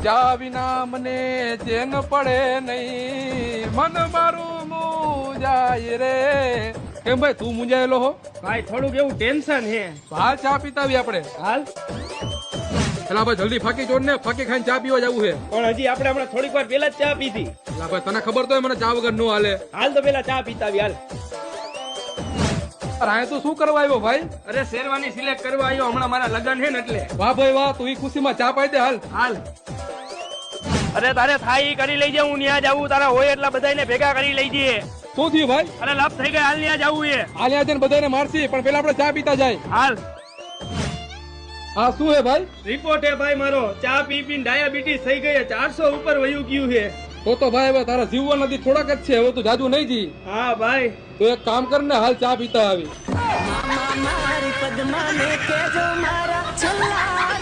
ચા વિના મને ચેન પડે નહીં, મન મારું મુંજાય રે. કેમ ભાઈ તું મુંજાયેલો હો? ભાઈ થોડુંક એવું ટેન્શન હે. હાલ ચા પીતાવી આપણે. હાલ પેલા ભાઈ જલ્દી ફાકી ચોડ ને, ફાકી ખાઈને ચા પીવા જવું છે. પણ હજી આપણે હમણાં થોડીક વાર પેલા જ ચા પીધી. પેલા ભાઈ તને ખબર તો હોય મને ચા વગર નો હાલે. હાલ તો પેલા ચા પીતા આવી. હાલ આ તું શું કરવા આવ્યો ભાઈ? અરે શેરવાની સિલેક્ટ કરવા આવ્યો, હમણાં મારા લગન છે ને એટલે. વાહ ભાઈ વાહ, તું ઈ ખુશીમાં ચા પાઈ દે. હાલ હાલ. અરે તારે થાય ઈ કરી લઈ જાઉં, ન્યા જાવું. તારા હોય એટલા બધાને ભેગા કરી લઈ જઈએ. શું થયું ભાઈ? અરે લાભ થઈ ગયા, હાલ ન્યા જાવું એ. હાલ યા જઈને બધાને મારસી, પણ પેલા આપણે ચા પીતા જાય. હાલ. હા શું હે ભાઈ? રિપોર્ટ હે ભાઈ મારો, ચા પી પીને ડાયાબિટીસ થઈ ગઈ, 400 ઉપર વયું ગયું છે. તો ભાઈ હવે તારા જીવવા નથી, થોડાક જ છે, હવે તું જાજુ નહીં જી. હા ભાઈ તો એક કામ કર ને, હાલ ચા પીતા આવી. મારી પદ્મા ને કેજો મારા છલ્લા